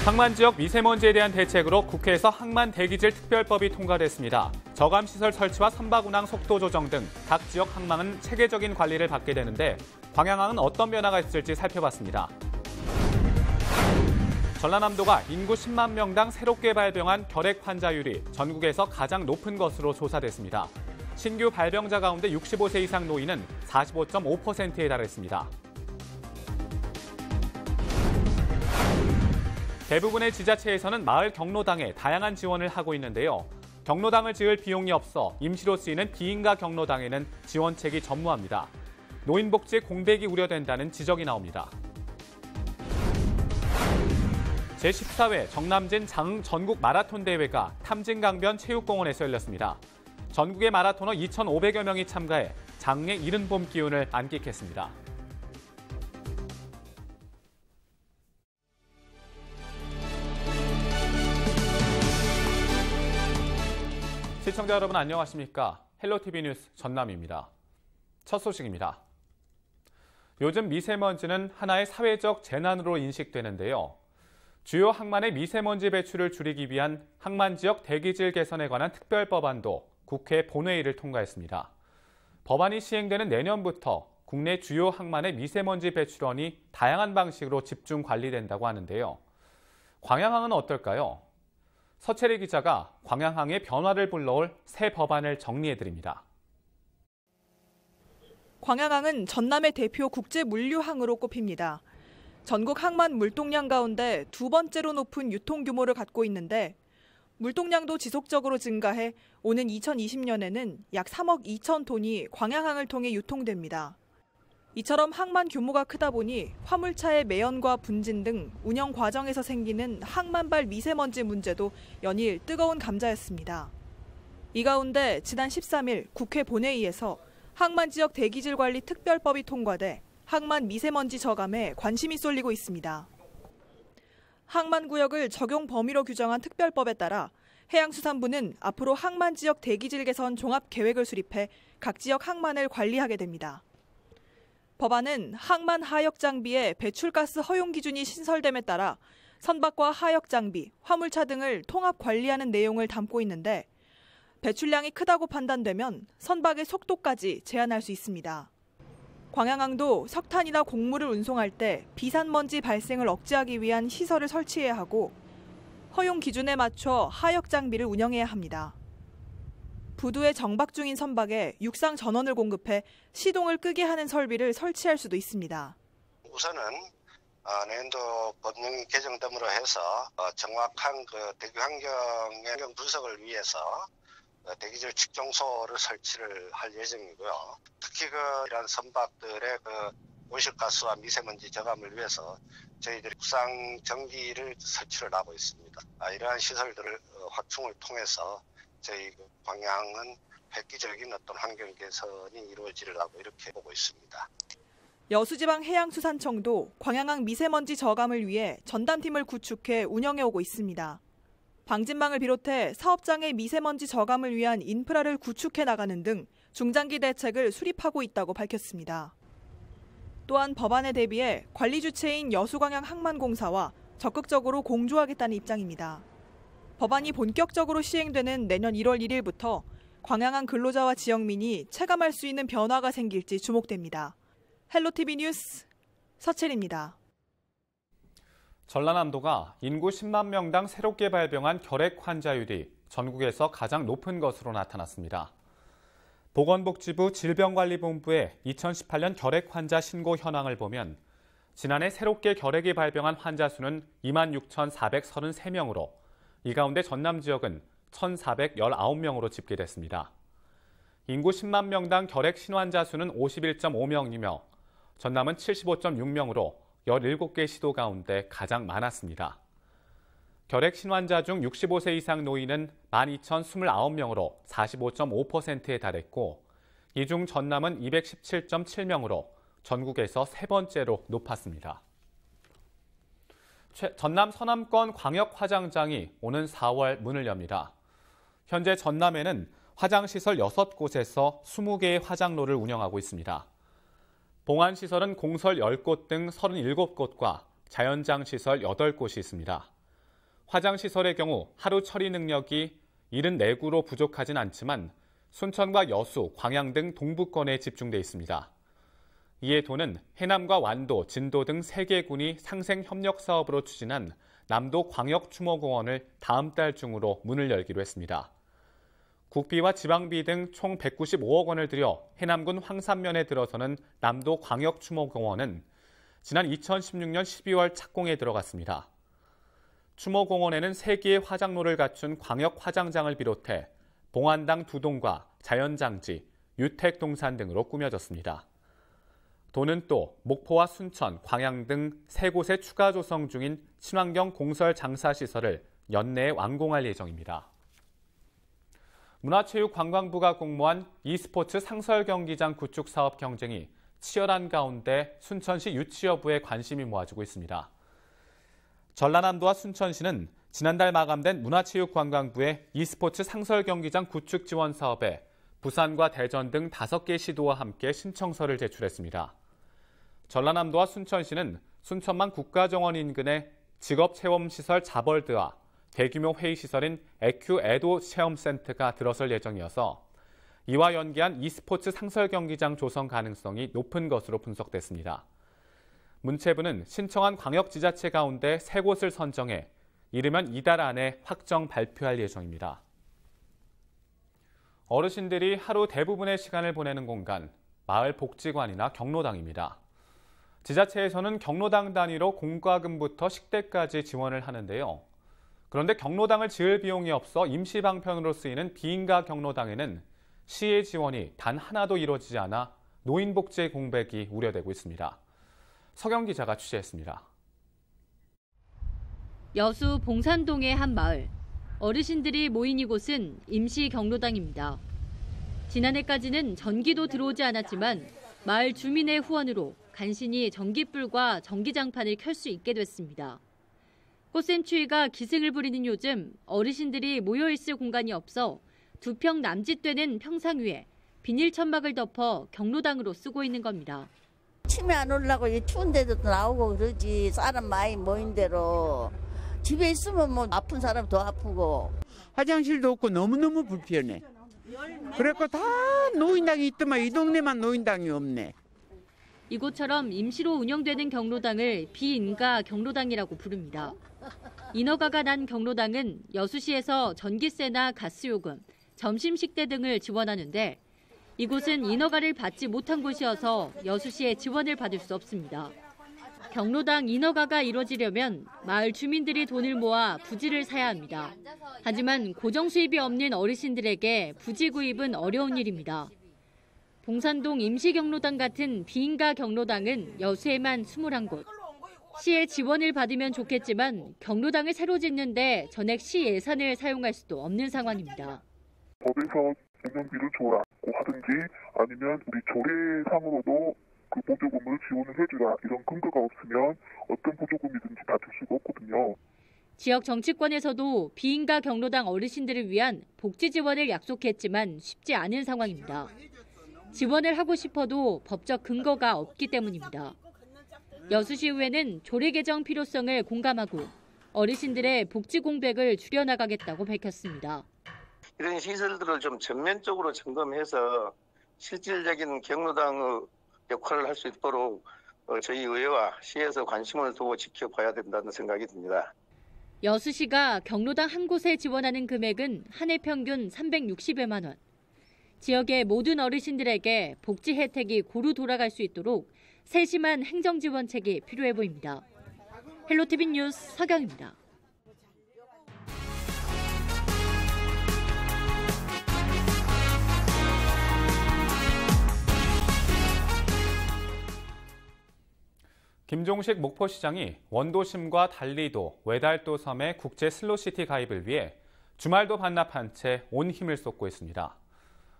항만 지역 미세먼지에 대한 대책으로 국회에서 항만 대기질 특별법이 통과됐습니다. 저감시설 설치와 선박 운항 속도 조정 등 각 지역 항만은 체계적인 관리를 받게 되는데 광양항은 어떤 변화가 있을지 살펴봤습니다. 전라남도가 인구 10만 명당 새롭게 발병한 결핵 환자율이 전국에서 가장 높은 것으로 조사됐습니다. 신규 발병자 가운데 65세 이상 노인은 45.5%에 달했습니다. 대부분의 지자체에서는 마을 경로당에 다양한 지원을 하고 있는데요. 경로당을 지을 비용이 없어 임시로 쓰이는 비인가 경로당에는 지원책이 전무합니다. 노인복지 공백이 우려된다는 지적이 나옵니다. 제14회 정남진 전국 마라톤 대회가 탐진강변 체육공원에서 열렸습니다. 전국의 마라토너 2,500여 명이 참가해 장래 이른 봄 기운을 안끽했습니다. 시청자 여러분 안녕하십니까? 헬로티비 뉴스 전남입니다. 첫 소식입니다. 요즘 미세먼지는 하나의 사회적 재난으로 인식되는데요. 주요 항만의 미세먼지 배출을 줄이기 위한 항만 지역 대기질 개선에 관한 특별법안도 국회 본회의를 통과했습니다. 법안이 시행되는 내년부터 국내 주요 항만의 미세먼지 배출원이 다양한 방식으로 집중 관리된다고 하는데요. 광양항은 어떨까요? 서채리 기자가 광양항의 변화를 불러올 새 법안을 정리해드립니다. 광양항은 전남의 대표 국제 물류항으로 꼽힙니다. 전국 항만 물동량 가운데 두 번째로 높은 유통 규모를 갖고 있는데 물동량도 지속적으로 증가해 오는 2020년에는 약 3억 2천 톤이 광양항을 통해 유통됩니다. 이처럼 항만 규모가 크다 보니 화물차의 매연과 분진 등 운영 과정에서 생기는 항만발 미세먼지 문제도 연일 뜨거운 감자였습니다. 이 가운데 지난 13일 국회 본회의에서 항만 지역 대기질 관리 특별법이 통과돼 항만 미세먼지 저감에 관심이 쏠리고 있습니다. 항만 구역을 적용 범위로 규정한 특별법에 따라 해양수산부는 앞으로 항만 지역 대기질 개선 종합 계획을 수립해 각 지역 항만을 관리하게 됩니다. 법안은 항만 하역 장비의 배출가스 허용 기준이 신설됨에 따라 선박과 하역 장비, 화물차 등을 통합 관리하는 내용을 담고 있는데 배출량이 크다고 판단되면 선박의 속도까지 제한할 수 있습니다. 광양항도 석탄이나 곡물을 운송할 때 비산먼지 발생을 억제하기 위한 시설을 설치해야 하고 허용 기준에 맞춰 하역 장비를 운영해야 합니다. 부두에 정박 중인 선박에 육상 전원을 공급해 시동을 끄게 하는 설비를 설치할 수도 있습니다. 우선은 내년도 법령이 개정됨으로 해서 정확한 대기 환경 분석을 위해서 대기질 측정소를 설치를 할 예정이고요. 특히 이런 선박들의 온실가스와 미세먼지 저감을 위해서 저희들이 국상 전기를 설치를 하고 있습니다. 이러한 시설들을 확충을 통해서 저희 광양은 획기적인 어떤 환경 개선이 이루어지리라고 이렇게 보고 있습니다. 여수지방해양수산청도 광양항 미세먼지 저감을 위해 전담팀을 구축해 운영해 오고 있습니다. 방진망을 비롯해 사업장의 미세먼지 저감을 위한 인프라를 구축해 나가는 등 중장기 대책을 수립하고 있다고 밝혔습니다. 또한 법안에 대비해 관리 주체인 여수광양항만공사와 적극적으로 공조하겠다는 입장입니다. 법안이 본격적으로 시행되는 내년 1월 1일부터 광양항 근로자와 지역민이 체감할 수 있는 변화가 생길지 주목됩니다. 헬로티비 뉴스 서채리입니다. 전라남도가 인구 10만 명당 새롭게 발병한 결핵 환자율이 전국에서 가장 높은 것으로 나타났습니다. 보건복지부 질병관리본부의 2018년 결핵 환자 신고 현황을 보면 지난해 새롭게 결핵이 발병한 환자 수는 26,433명으로 이 가운데 전남 지역은 1,419명으로 집계됐습니다. 인구 10만 명당 결핵 신환자 수는 51.5명이며 전남은 75.6명으로 17개 시도 가운데 가장 많았습니다. 결핵 신환자 중 65세 이상 노인은 12,029명으로 45.5%에 달했고 이 중 전남은 217.7명으로 전국에서 세 번째로 높았습니다. 전남 서남권 광역화장장이 오는 4월 문을 엽니다. 현재 전남에는 화장시설 6곳에서 20개의 화장로를 운영하고 있습니다. 봉안시설은 공설 10곳 등 37곳과 자연장시설 8곳이 있습니다. 화장시설의 경우 하루 처리 능력이 74구로 부족하진 않지만 순천과 여수, 광양 등 동부권에 집중돼 있습니다. 이에 도는 해남과 완도, 진도 등 3개 군이 상생 협력 사업으로 추진한 남도 광역추모공원을 다음 달 중으로 문을 열기로 했습니다. 국비와 지방비 등 총 195억 원을 들여 해남군 황산면에 들어서는 남도 광역추모공원은 지난 2016년 12월 착공에 들어갔습니다. 추모공원에는 3개의 화장로를 갖춘 광역화장장을 비롯해 봉안당 2동과 자연장지, 유택동산 등으로 꾸며졌습니다. 도는 또 목포와 순천, 광양 등 3곳에 추가 조성 중인 친환경 공설 장사시설을 연내에 완공할 예정입니다. 문화체육관광부가 공모한 e스포츠 상설경기장 구축 사업 경쟁이 치열한 가운데 순천시 유치여부에 관심이 모아지고 있습니다. 전라남도와 순천시는 지난달 마감된 문화체육관광부의 e스포츠 상설경기장 구축 지원 사업에 부산과 대전 등 5개 시도와 함께 신청서를 제출했습니다. 전라남도와 순천시는 순천만 국가정원 인근의 직업체험시설 자벌드와 대규모 회의시설인 에큐 에도 체험센터가 들어설 예정이어서 이와 연계한 e스포츠 상설경기장 조성 가능성이 높은 것으로 분석됐습니다. 문체부는 신청한 광역지자체 가운데 3곳을 선정해 이르면 이달 안에 확정 발표할 예정입니다. 어르신들이 하루 대부분의 시간을 보내는 공간, 마을 복지관이나 경로당입니다. 지자체에서는 경로당 단위로 공과금부터 식대까지 지원을 하는데요. 그런데 경로당을 지을 비용이 없어 임시 방편으로 쓰이는 비인가 경로당에는 시의 지원이 단 하나도 이루어지지 않아 노인복지의 공백이 우려되고 있습니다. 서경 기자가 취재했습니다. 여수 봉산동의 한 마을. 어르신들이 모인 이곳은 임시 경로당입니다. 지난해까지는 전기도 들어오지 않았지만 마을 주민의 후원으로 간신히 전기불과 전기장판을 켤 수 있게 됐습니다. 꽃샘추위가 기승을 부리는 요즘 어르신들이 모여있을 공간이 없어 2평 남짓 되는 평상 위에 비닐 천막을 덮어 경로당으로 쓰고 있는 겁니다. 침이 안 오려고 이 추운 데도 나오고 그러지. 사람 많이 모인 대로. 집에 있으면 뭐 아픈 사람 더 아프고. 화장실도 없고 너무너무 불편해. 그래서 다 노인당이 있더만 이 동네만 노인당이 없네. 이곳처럼 임시로 운영되는 경로당을 비인가 경로당이라고 부릅니다. 인허가가 난 경로당은 여수시에서 전기세나 가스요금, 점심식대 등을 지원하는데 이곳은 인허가를 받지 못한 곳이어서 여수시의 지원을 받을 수 없습니다. 경로당 인허가가 이뤄지려면 마을 주민들이 돈을 모아 부지를 사야 합니다. 하지만 고정 수입이 없는 어르신들에게 부지 구입은 어려운 일입니다. 봉산동 임시경로당 같은 비인가 경로당은 여수에만 21곳. 시의 지원을 받으면 좋겠지만 경로당을 새로 짓는데 전액 시 예산을 사용할 수도 없는 상황입니다. 법에서 운영비를 줘라 하든지 아니면 우리 조례상으로도 그 보조금을 지원을 해주라 이런 근거가 없으면 어떤 보조금이든지 다 줄 수가 없거든요. 지역 정치권에서도 비인가 경로당 어르신들을 위한 복지 지원을 약속했지만 쉽지 않은 상황입니다. 지원을 하고 싶어도 법적 근거가 없기 때문입니다. 여수시의회는 조례 개정 필요성을 공감하고 어르신들의 복지 공백을 줄여나가겠다고 밝혔습니다. 이런 시설들을 좀 전면적으로 점검해서 실질적인 경로당의 역할을 할 수 있도록 저희 의회와 시에서 관심을 두고 지켜봐야 된다는 생각이 듭니다. 여수시가 경로당 한 곳에 지원하는 금액은 한 해 평균 360여만 원. 지역의 모든 어르신들에게 복지 혜택이 고루 돌아갈 수 있도록 세심한 행정지원책이 필요해 보입니다. 헬로티비 뉴스 서경입니다. 김종식 목포시장이 원도심과 달리도, 외달도 섬의 국제 슬로시티 가입을 위해 주말도 반납한 채 온 힘을 쏟고 있습니다.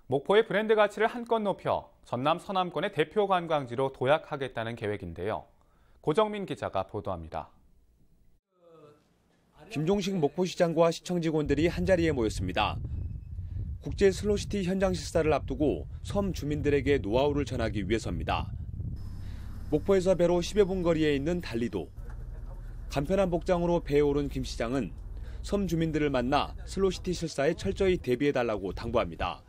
목포의 브랜드 가치를 한껏 높여 전남 서남권의 대표 관광지로 도약하겠다는 계획인데요. 고정민 기자가 보도합니다. 김종식 목포시장과 시청 직원들이 한자리에 모였습니다. 국제 슬로시티 현장 식사를 앞두고 섬 주민들에게 노하우를 전하기 위해서입니다. 목포에서 배로 10여 분 거리에 있는 달리도. 간편한 복장으로 배에 오른 김 시장은 섬 주민들을 만나 슬로시티 실사에 철저히 대비해달라고 당부합니다.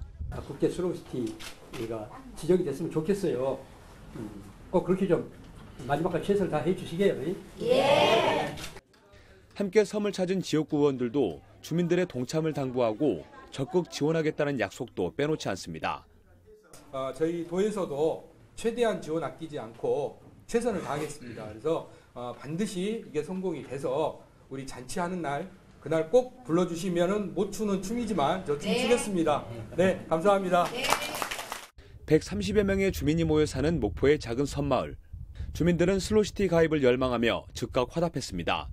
국제 슬로시티가 지정이 됐으면 좋겠어요. 꼭 그렇게 좀 마지막까지 최선을 다해 주시게요. 예. 함께 섬을 찾은 지역구 의원들도 주민들의 동참을 당부하고 적극 지원하겠다는 약속도 빼놓지 않습니다. 저희 도에서도 최대한 지원 아끼지 않고 최선을 다하겠습니다. 그래서 반드시 이게 성공이 돼서 우리 잔치하는 날 그날 꼭 불러주시면은 못 추는 춤이지만 저 춤추겠습니다. 네, 감사합니다. 130여 명의 주민이 모여 사는 목포의 작은 섬마을. 주민들은 슬로시티 가입을 열망하며 즉각 화답했습니다.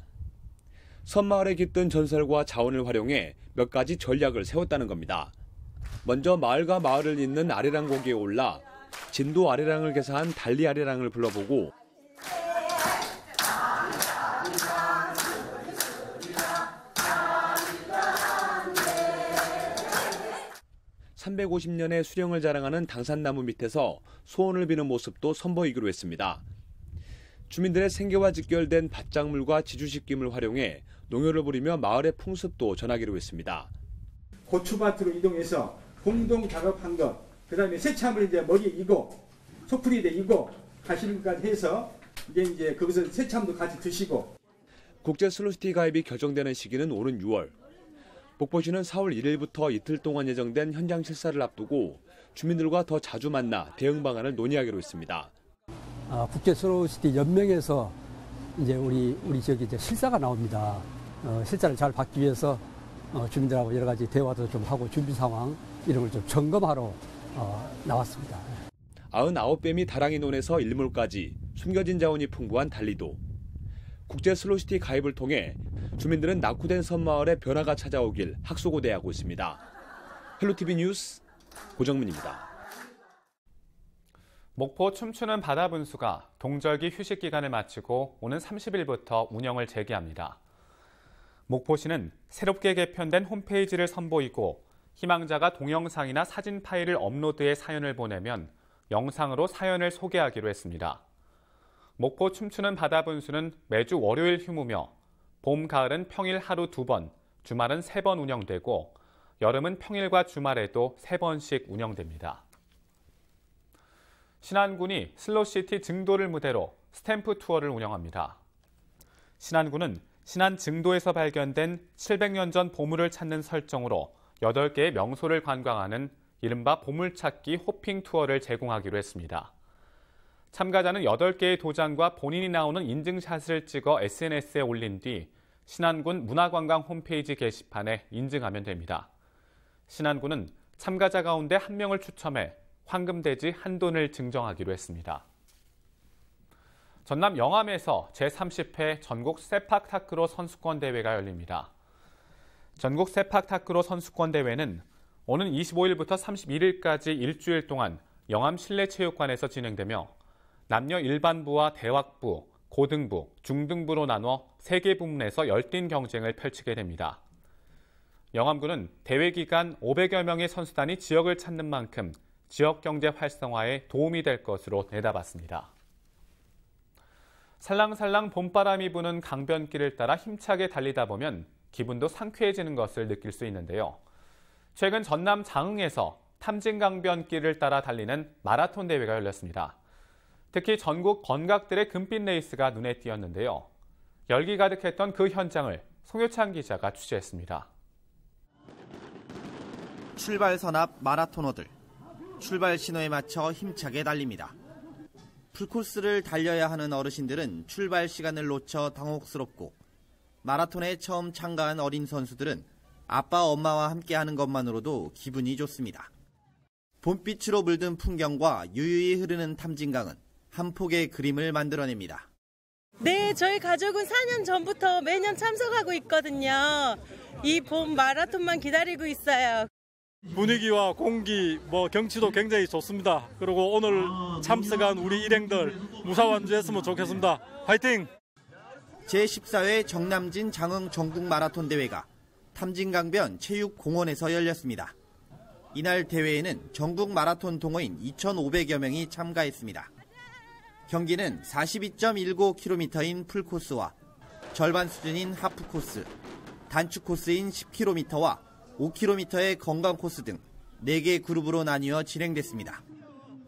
섬마을에 깃든 전설과 자원을 활용해 몇 가지 전략을 세웠다는 겁니다. 먼저 마을과 마을을 잇는 아리랑 고기에 올라 진도 아리랑을 개사한 달리 아리랑을 불러보고 350년의 수령을 자랑하는 당산나무 밑에서 소원을 비는 모습도 선보이기로 했습니다. 주민들의 생계와 직결된 밭작물과 지주식김을 활용해 농효를 부리며 마을의 풍습도 전하기로 했습니다. 고추밭으로 이동해서 공동 작업한 것, 그다음에 새참을 이제 머리에 이고 소풀이에 이고 가시는 것까지 해서 이제 거기서 새참도 같이 드시고. 국제 슬로시티 가입이 결정되는 시기는 오는 6월. 목포시는 4월 1일부터 이틀 동안 예정된 현장 실사를 앞두고 주민들과 더 자주 만나 대응 방안을 논의하기로 했습니다. 국제 슬로시티 연맹에서 이제 우리 지역에 이제 실사가 나옵니다. 실사를 잘 받기 위해서 주민들하고 여러 가지 대화도 좀 하고 준비 상황 이런 걸 좀 점검하러 나왔습니다. 99뱀이 다랑이 논에서 일몰까지 숨겨진 자원이 풍부한 달리도. 국제 슬로시티 가입을 통해 주민들은 낙후된 섬마을에 변화가 찾아오길 학수고대하고 있습니다. 헬로티비 뉴스 고정민입니다. 목포 춤추는 바다 분수가 동절기 휴식 기간을 마치고 오는 30일부터 운영을 재개합니다. 목포시는 새롭게 개편된 홈페이지를 선보이고 희망자가 동영상이나 사진 파일을 업로드해 사연을 보내면 영상으로 사연을 소개하기로 했습니다. 목포 춤추는 바다 분수는 매주 월요일 휴무며 봄, 가을은 평일 하루 2번, 주말은 3번 운영되고 여름은 평일과 주말에도 3번씩 운영됩니다. 신안군이 슬로시티 증도를 무대로 스탬프 투어를 운영합니다. 신안군은 신안 증도에서 발견된 700년 전 보물을 찾는 설정으로 8개의 명소를 관광하는 이른바 보물찾기 호핑 투어를 제공하기로 했습니다. 참가자는 8개의 도장과 본인이 나오는 인증샷을 찍어 SNS에 올린 뒤 신안군 문화관광 홈페이지 게시판에 인증하면 됩니다. 신안군은 참가자 가운데 1명을 추첨해 황금돼지 1돈을 증정하기로 했습니다. 전남 영암에서 제30회 전국 세팍타크로 선수권 대회가 열립니다. 전국 세팍타크로 선수권 대회는 오는 25일부터 31일까지 일주일 동안 영암 실내체육관에서 진행되며 남녀 일반부와 대학부, 고등부, 중등부로 나눠 3개 부문에서 열띤 경쟁을 펼치게 됩니다. 영암군은 대회 기간 500여 명의 선수단이 지역을 찾는 만큼 지역 경제 활성화에 도움이 될 것으로 내다봤습니다. 살랑살랑 봄바람이 부는 강변길을 따라 힘차게 달리다 보면 기분도 상쾌해지는 것을 느낄 수 있는데요. 최근 전남 장흥에서 탐진강변길을 따라 달리는 마라톤 대회가 열렸습니다. 특히 전국 건각들의 금빛 레이스가 눈에 띄었는데요. 열기 가득했던 그 현장을 송효찬 기자가 취재했습니다. 출발 선 앞 마라토너들. 출발 신호에 맞춰 힘차게 달립니다. 풀코스를 달려야 하는 어르신들은 출발 시간을 놓쳐 당혹스럽고 마라톤에 처음 참가한 어린 선수들은 아빠, 엄마와 함께하는 것만으로도 기분이 좋습니다. 봄빛으로 물든 풍경과 유유히 흐르는 탐진강은 한 폭의 그림을 만들어냅니다. 네, 저희 가족은 4년 전부터 매년 참석하고 있거든요. 이 봄 마라톤만 기다리고 있어요. 분위기와 공기, 경치도 굉장히 좋습니다. 그리고 오늘 참석한 우리 일행들 무사완주했으면 좋겠습니다. 화이팅! 제14회 정남진 장흥 전국 마라톤 대회가 탐진강변 체육공원에서 열렸습니다. 이날 대회에는 전국 마라톤 동호인 2,500여 명이 참가했습니다. 경기는 42.19km인 풀코스와 절반 수준인 하프코스, 단축 코스인 10km와 5km의 건강 코스 등 4개 그룹으로 나뉘어 진행됐습니다.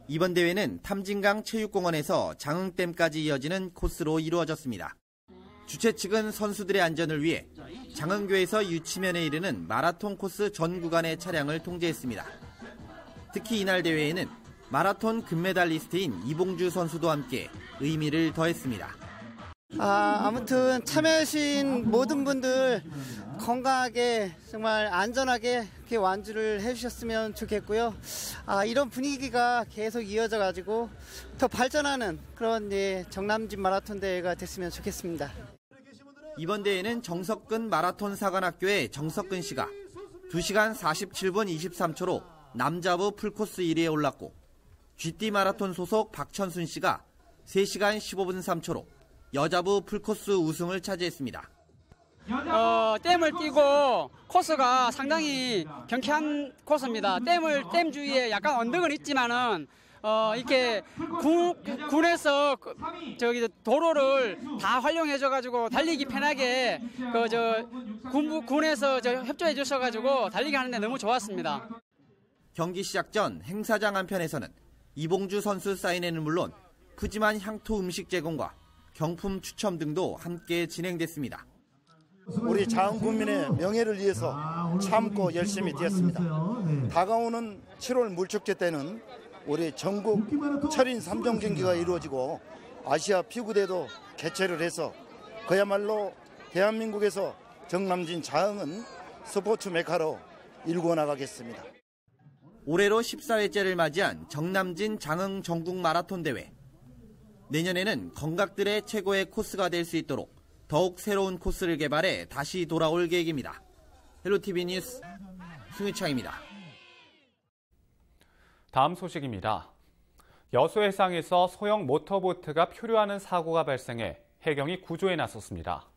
이번 대회는 탐진강 체육공원에서 장흥댐까지 이어지는 코스로 이루어졌습니다. 주최 측은 선수들의 안전을 위해 장흥교에서 유치면에 이르는 마라톤 코스 전 구간의 차량을 통제했습니다. 특히 이날 대회에는 마라톤 금메달리스트인 이봉주 선수도 함께 의미를 더했습니다. 아무튼 참여하신 모든 분들 건강하게 정말 안전하게 이렇게 완주를 해주셨으면 좋겠고요. 이런 분위기가 계속 이어져가지고 더 발전하는 그런 정남진 마라톤 대회가 됐으면 좋겠습니다. 이번 대회는 정석근 마라톤 사관학교의 정석근 씨가 2시간 47분 23초로 남자부 풀코스 1위에 올랐고 GT 마라톤 소속 박천순 씨가 3시간 15분 3초로 여자부 풀코스 우승을 차지했습니다. 댐을 띄고 코스가 상당히 경쾌한 코스입니다. 댐 주위에 약간 언덕은 있지만은 이렇게 군에서 도로를 다 활용해줘가지고 달리기 편하게 군에서 협조해 주셔가지고 달리기 하는데 너무 좋았습니다. 경기 시작 전 행사장 한편에서는 이봉주 선수 사인회는 물론 푸짐한 향토 음식 제공과 경품 추첨 등도 함께 진행됐습니다. 우리 장흥군민의 명예를 위해서 참고 열심히 뛰었습니다. 다가오는 7월 물축제 때는 우리 전국 철인 3종 경기가 이루어지고 아시아 피구대도 개최를 해서 그야말로 대한민국에서 정남진 장흥은 스포츠 메카로 일궈 나가겠습니다. 올해로 14회째를 맞이한 정남진 장흥 전국 마라톤 대회. 내년에는 건각들의 최고의 코스가 될 수 있도록 더욱 새로운 코스를 개발해 다시 돌아올 계획입니다. 헬로티비 뉴스 송유창입니다. 다음 소식입니다. 여수 해상에서 소형 모터보트가 표류하는 사고가 발생해 해경이 구조에 나섰습니다.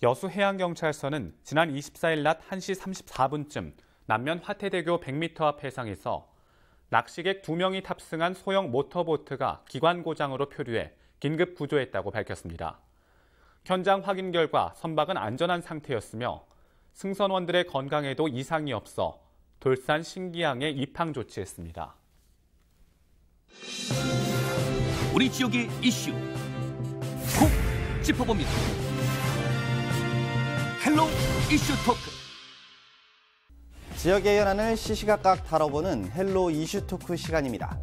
여수 해양경찰서는 지난 24일 낮 1시 34분쯤 남면 화태대교 100m 앞 해상에서 낚시객 2명이 탑승한 소형 모터보트가 기관 고장으로 표류해 긴급 구조했다고 밝혔습니다. 현장 확인 결과 선박은 안전한 상태였으며 승선원들의 건강에도 이상이 없어 돌산 신기항에 입항 조치했습니다. 우리 지역의 이슈 콕 짚어봅니다. 헬로 이슈 토크. 지역의 현안을 시시각각 다뤄보는 헬로 이슈 토크 시간입니다.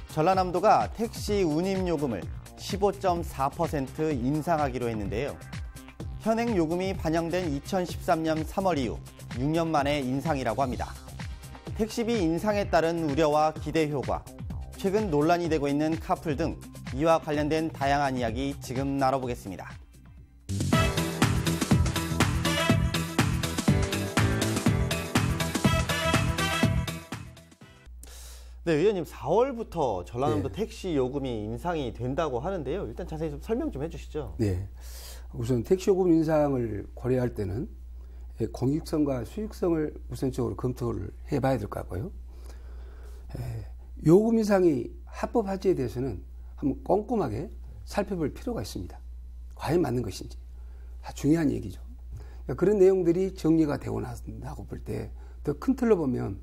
전라남도가 택시 운임 요금을 15.4% 인상하기로 했는데요. 현행 요금이 반영된 2013년 3월 이후 6년 만의 인상이라고 합니다. 택시비 인상에 따른 우려와 기대 효과, 최근 논란이 되고 있는 카풀 등 이와 관련된 다양한 이야기 지금 나눠보겠습니다. 네, 의원님 4월부터 전라남도 택시 요금이 인상이 된다고 하는데요. 일단 자세히 좀 설명 좀 해주시죠. 네, 우선 택시 요금 인상을 고려할 때는 공익성과 수익성을 우선적으로 검토를 해봐야 될 것 같고요. 요금 인상이 합법화지에 대해서는 한번 꼼꼼하게 살펴볼 필요가 있습니다. 과연 맞는 것인지. 중요한 얘기죠. 그런 내용들이 정리가 되고 나고 볼 때 더 큰 틀로 보면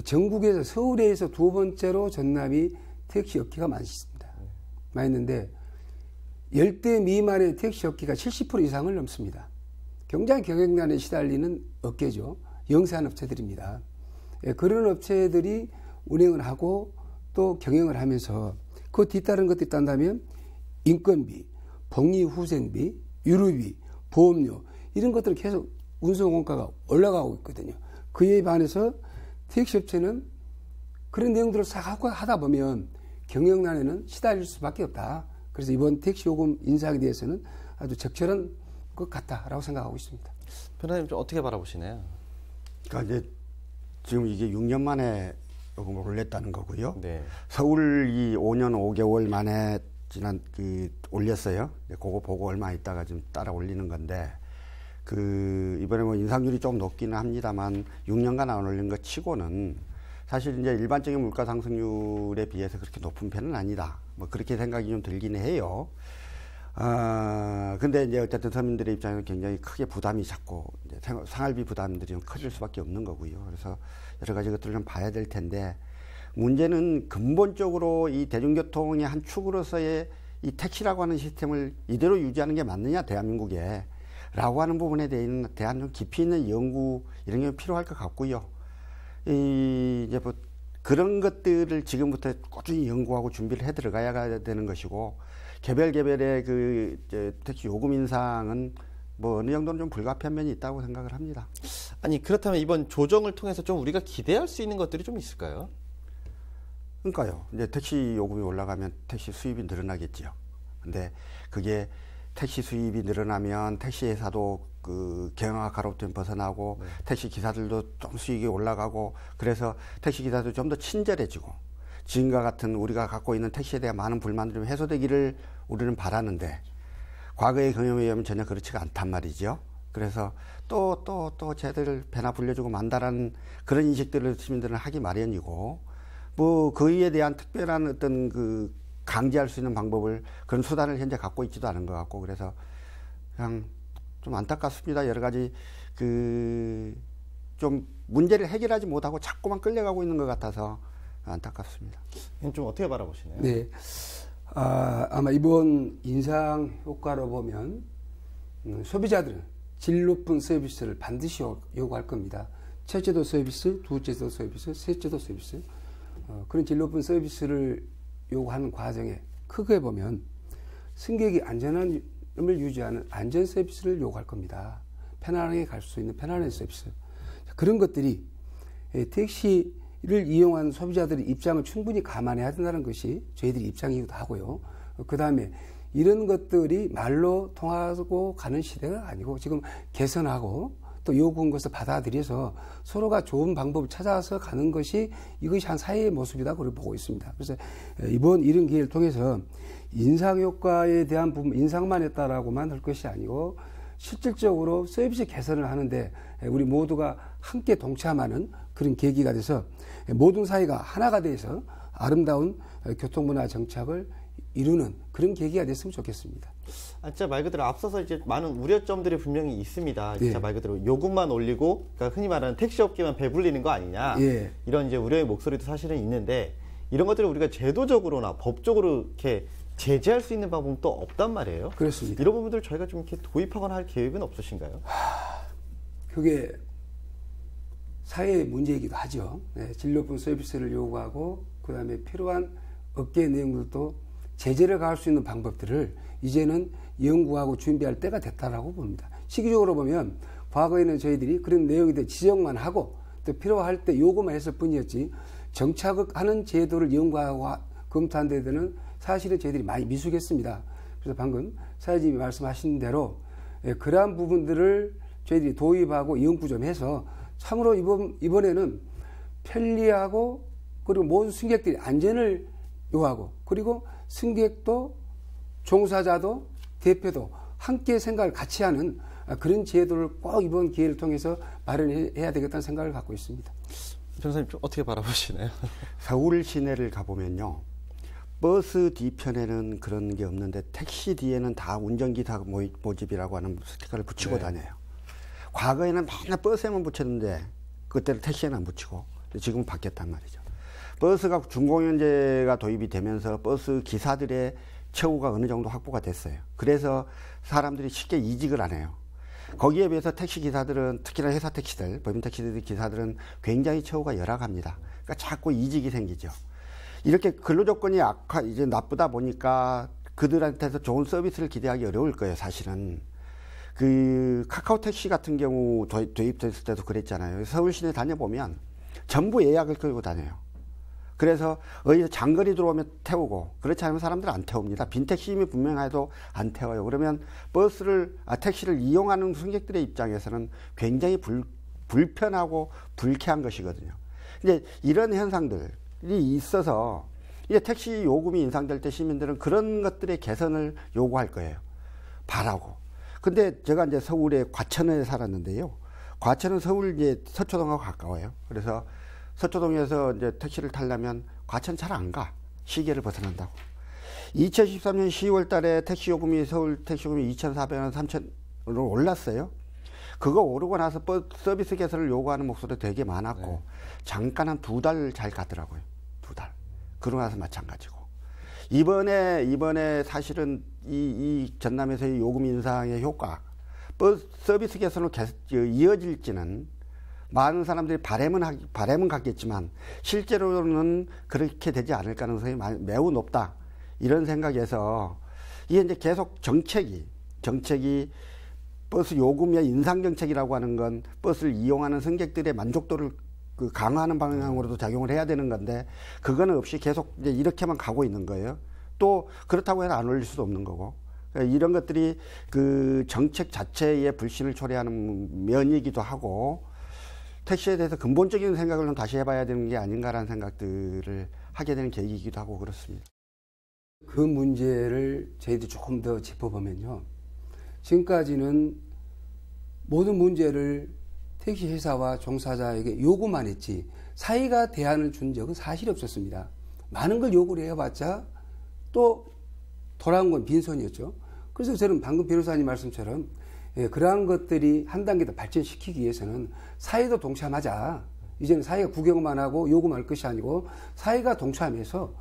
전국에서 서울에서 두 번째로 전남이 택시 업계가 많습니다. 많은데 10대 미만의 택시 업계가 70% 이상을 넘습니다. 굉장히 경영난에 시달리는 업계죠. 영세한 업체들입니다. 그런 업체들이 운행을 하고 또 경영을 하면서 그 뒤따른 것들이 딴다면 인건비, 복리후생비, 유류비, 보험료 이런 것들은 계속 운송원가가 올라가고 있거든요. 그에 반해서 택시업체는 그런 내용들을 싹 하다 보면 경영난에는 시달릴 수밖에 없다. 그래서 이번 택시요금 인상에 대해서는 아주 적절한 것 같다라고 생각하고 있습니다. 변호사님 좀 어떻게 바라보시나요? 그러니까 이제 지금 이게 6년 만에 요금을 올렸다는 거고요. 네. 서울이 5년 5개월 만에 올렸어요. 그거 보고 얼마 있다가 좀 따라 올리는 건데 이번에 뭐 인상률이 좀 높기는 합니다만 6년간 안 올린 것 치고는 사실 이제 일반적인 물가 상승률에 비해서 그렇게 높은 편은 아니다. 뭐 그렇게 생각이 좀 들긴 해요. 근데 이제 어쨌든 서민들의 입장에서 굉장히 크게 부담이 자꾸 이제 생활비 부담들이 좀 커질 수밖에 없는 거고요. 그래서 여러 가지 것들을 좀 봐야 될 텐데, 문제는 근본적으로 이 대중교통의 한 축으로서의 이 택시라고 하는 시스템을 이대로 유지하는 게 맞느냐, 대한민국에 라고 하는 부분에 대한 좀 깊이 있는 연구, 이런 게 필요할 것 같고요. 이제 뭐 그런 것들을 지금부터 꾸준히 연구하고 준비를 해 들어가야 되는 것이고, 개별의 택시 요금 인상은 뭐 어느 정도는 좀 불가피한 면이 있다고 생각을 합니다. 아니, 그렇다면 이번 조정을 통해서 좀 우리가 기대할 수 있는 것들이 좀 있을까요? 그러니까요. 이제 택시 요금이 올라가면 택시 수입이 늘어나겠지요. 근데 그게 택시 수입이 늘어나면 택시 회사도 그 경영학 가로등 벗어나고, 택시 기사들도 좀 수익이 올라가고, 그래서 택시 기사도 좀 더 친절해지고, 지금과 같은 우리가 갖고 있는 택시에 대한 많은 불만들이 좀 해소되기를 우리는 바라는데, 과거의 경험에 의하면 전혀 그렇지가 않단 말이죠. 그래서 또 쟤들 배나 불려주고 만다라는 그런 인식들을 시민들은 하기 마련이고, 뭐 그에 대한 특별한 어떤 그 강제할 수 있는 방법을, 그런 수단을 현재 갖고 있지도 않은 것 같고, 그래서 그냥 좀 안타깝습니다. 여러 가지 좀 문제를 해결하지 못하고 자꾸만 끌려가고 있는 것 같아서 안타깝습니다. 좀 어떻게 바라보시나요? 네, 아마 이번 인상 효과로 보면 소비자들은 질 높은 서비스를 반드시 요구할 겁니다. 첫째도 서비스, 둘째도 서비스, 셋째도 서비스. 그런 질 높은 서비스를 요구하는 과정에 크게 보면 승객이 안전함을 유지하는 안전 서비스를 요구할 겁니다. 편안하게 갈 수 있는 편안한 서비스. 그런 것들이 택시를 이용하는 소비자들의 입장을 충분히 감안해야 된다는 것이 저희들의 입장이기도 하고요. 그 다음에 이런 것들이 말로 통하고 가는 시대가 아니고, 지금 개선하고 또 요구한 것을 받아들여서 서로가 좋은 방법을 찾아서 가는 것이, 이것이 한 사회의 모습이다 그렇게 보고 있습니다. 그래서 이번 이런 기회를 통해서 인상 효과에 대한 부분, 인상만 했다라고만 할 것이 아니고 실질적으로 서비스 개선을 하는데 우리 모두가 함께 동참하는 그런 계기가 돼서 모든 사회가 하나가 돼서 아름다운 교통문화 정착을 이루는 그런 계기가 됐으면 좋겠습니다. 진짜 말 그대로 앞서서 이제 많은 우려점들이 분명히 있습니다. 진짜 말 그대로 요금만 올리고, 그러니까 흔히 말하는 택시업계만 배불리는 거 아니냐, 이런 이제 우려의 목소리도 사실은 있는데, 이런 것들을 우리가 제도적으로나 법적으로 이렇게 제재할 수 있는 방법은 또 없단 말이에요. 그렇습니다. 이런 부분들 저희가 좀 이렇게 도입하거나 할 계획은 없으신가요? 그게 사회의 문제이기도 하죠. 질 높은 서비스를 요구하고, 그 다음에 필요한 업계의 내용들도 제재를 가할 수 있는 방법들을 이제는 연구하고 준비할 때가 됐다라고 봅니다. 시기적으로 보면 과거에는 저희들이 그런 내용에 대해 지적만 하고 또 필요할 때 요구만 했을 뿐이었지, 정착하는 제도를 연구하고 검토한 데에는 사실은 저희들이 많이 미숙했습니다. 그래서 방금 사회자님이 말씀하신 대로 그러한 부분들을 저희들이 도입하고 연구 좀 해서 참으로 이번에는 편리하고, 그리고 모든 승객들이 안전을 요하고, 그리고 승객도 종사자도 대표도 함께 생각을 같이 하는 그런 제도를 꼭 이번 기회를 통해서 마련해야 되겠다는 생각을 갖고 있습니다. 변호사님 좀 어떻게 바라보시나요? 서울 시내를 가보면요, 버스 뒤편에는 그런 게 없는데 택시 뒤에는 다 운전기사 모집이라고 하는 스티커를 붙이고 다녀요. 과거에는 맨날 버스에만 붙였는데 그때는 택시에는 안 붙이고, 지금은 바뀌었단 말이죠. 버스가 준공연제가 도입이 되면서 버스 기사들의 처우가 어느 정도 확보가 됐어요. 그래서 사람들이 쉽게 이직을 안 해요. 거기에 비해서 택시 기사들은, 특히나 회사 택시들, 법인 택시 기사들은 굉장히 처우가 열악합니다. 그러니까 자꾸 이직이 생기죠. 이렇게 근로조건이 이제 나쁘다 보니까 그들한테서 좋은 서비스를 기대하기 어려울 거예요, 사실은. 그 카카오 택시 같은 경우 도입됐을 때도 그랬잖아요. 서울 시내 다녀보면 전부 예약을 끌고 다녀요. 그래서 어디서 장거리 들어오면 태우고, 그렇지 않으면 사람들은 안 태웁니다. 빈 택시임이 분명해도 안 태워요. 그러면 택시를 이용하는 승객들의 입장에서는 굉장히 불편하고 불쾌한 것이거든요. 이제 이런 현상들이 있어서 이제 택시 요금이 인상될 때 시민들은 그런 것들의 개선을 요구할 거예요. 바라고. 근데 제가 이제 서울의 과천에 살았는데요. 과천은 서울 이제 서초동하고 가까워요. 그래서 서초동에서 이제 택시를 타려면 과천 잘 안 가. 시계를 벗어난다고. 2013년 10월 달에 택시 요금이 서울 택시 요금이 2,400원, 3,000원으로 올랐어요. 그거 오르고 나서 서비스 개선을 요구하는 목소리도 되게 많았고 네. 잠깐 한 2달 잘 가더라고요. 2달. 그러고 나서 마찬가지고. 이번에 사실은 이 전남에서의 요금 인상의 효과, 서비스 개선으로 이어질지는 많은 사람들이 바람은 갖겠지만 실제로는 그렇게 되지 않을 가능성이 매우 높다. 이런 생각에서 이게 이제 계속 정책이 버스 요금의 인상 정책이라고 하는 건 버스를 이용하는 승객들의 만족도를 강화하는 방향으로도 작용을 해야 되는 건데 그거는 없이 계속 이제 이렇게만 가고 있는 거예요. 또 그렇다고 해서 안 올릴 수도 없는 거고 이런 것들이 그 정책 자체의 불신을 초래하는 면이기도 하고 택시에 대해서 근본적인 생각을 좀 다시 해봐야 되는 게 아닌가라는 생각들을 하게 되는 계기이기도 하고 그렇습니다. 그 문제를 저희도 조금 더 짚어보면요. 지금까지는 모든 문제를 택시 회사와 종사자에게 요구만 했지 사회가 대안을 준 적은 사실이 없었습니다. 많은 걸 요구를 해봤자 또 돌아온 건 빈손이었죠. 그래서 저는 방금 변호사님 말씀처럼 그러한 것들이 한 단계 더 발전시키기 위해서는 사회도 동참하자. 이제는 사회가 구경만 하고 요구만 할 것이 아니고 사회가 동참해서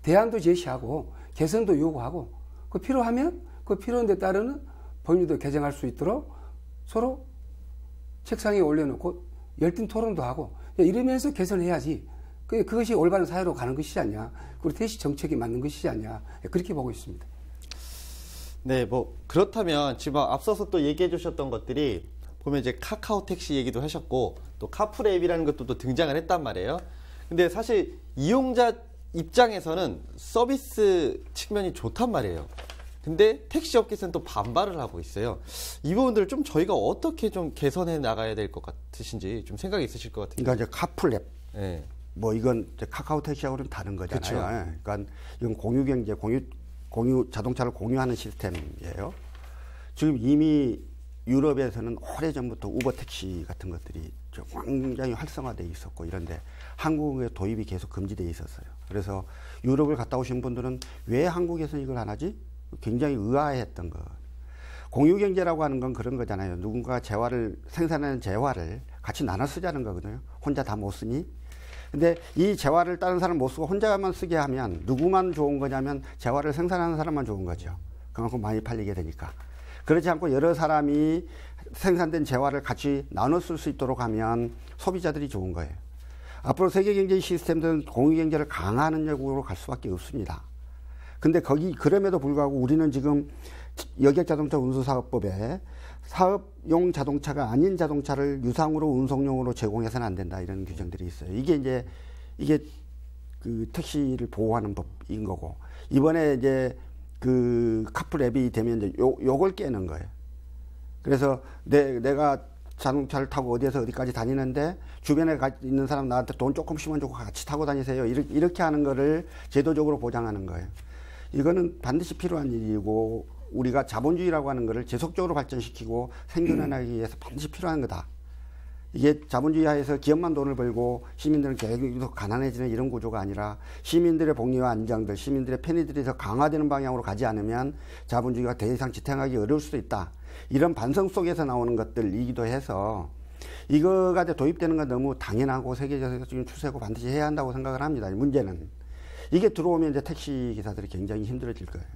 대안도 제시하고 개선도 요구하고 그 필요하면 그 필요한 데 따르는 법률도 개정할 수 있도록 서로 책상에 올려놓고 열띤 토론도 하고 이러면서 개선해야지. 그것이 올바른 사회로 가는 것이지 않냐. 그리고 택시 정책이 맞는 것이지 않냐. 그렇게 보고 있습니다. 네, 뭐 그렇다면 지금 앞서서 또 얘기해 주셨던 것들이 보면 이제 카카오 택시 얘기도 하셨고 또 카풀 앱이라는 것도 또 등장을 했단 말이에요. 근데 사실 이용자 입장에서는 서비스 측면이 좋단 말이에요. 근데 택시 업계에서는 또 반발을 하고 있어요. 이 부분들을 좀 저희가 어떻게 좀 개선해 나가야 될 것 같으신지 좀 생각이 있으실 것 같아요. 그러니까 이제 카풀 앱. 네. 뭐 이건 이제 카카오 택시하고는 다른 거잖아요. 그쵸. 그러니까 이건 공유 경제, 공유 자동차를 공유하는 시스템이에요. 지금 이미 유럽에서는 오래전부터 우버 택시 같은 것들이 굉장히 활성화되어 있었고 이런데 한국의 도입이 계속 금지되어 있었어요. 그래서 유럽을 갔다 오신 분들은 왜 한국에서 이걸 안 하지? 굉장히 의아해했던 거. 공유경제라고 하는 건 그런 거잖아요. 누군가 생산하는 재화를 같이 나눠 쓰자는 거거든요. 혼자 다 못 쓰니. 근데 이 재화를 다른 사람 못 쓰고 혼자만 쓰게 하면 누구만 좋은 거냐면 재화를 생산하는 사람만 좋은 거죠. 그만큼 많이 팔리게 되니까. 그렇지 않고 여러 사람이 생산된 재화를 같이 나눠 쓸 수 있도록 하면 소비자들이 좋은 거예요. 앞으로 세계 경제 시스템들은 공유 경제를 강화하는 쪽으로 갈 수밖에 없습니다. 근데 그럼에도 불구하고 우리는 지금 여객자동차 운수사업법에 사업용 자동차가 아닌 자동차를 유상으로 운송용으로 제공해서는 안 된다 이런 규정들이 있어요. 이게 그 택시를 보호하는 법인 거고 이번에 이제 그 카풀 앱이 되면 이제 요걸 깨는 거예요. 그래서 내가 자동차를 타고 어디까지 다니는데 주변에 있는 사람 나한테 돈 조금씩만 주고 같이 타고 다니세요. 이렇게 하는 거를 제도적으로 보장하는 거예요. 이거는 반드시 필요한 일이고 우리가 자본주의라고 하는 거를 지속적으로 발전시키고 생존하기 위해서 반드시 필요한 거다. 이게 자본주의 하에서 기업만 돈을 벌고 시민들은 계속 가난해지는 이런 구조가 아니라 시민들의 복리와 안정들, 시민들의 편의들이 더 강화되는 방향으로 가지 않으면 자본주의가 더 이상 지탱하기 어려울 수도 있다. 이런 반성 속에서 나오는 것들이기도 해서 이거가 도입되는 건 너무 당연하고 세계적인 추세고 반드시 해야 한다고 생각을 합니다. 문제는 이게 들어오면 이제 택시 기사들이 굉장히 힘들어질 거예요.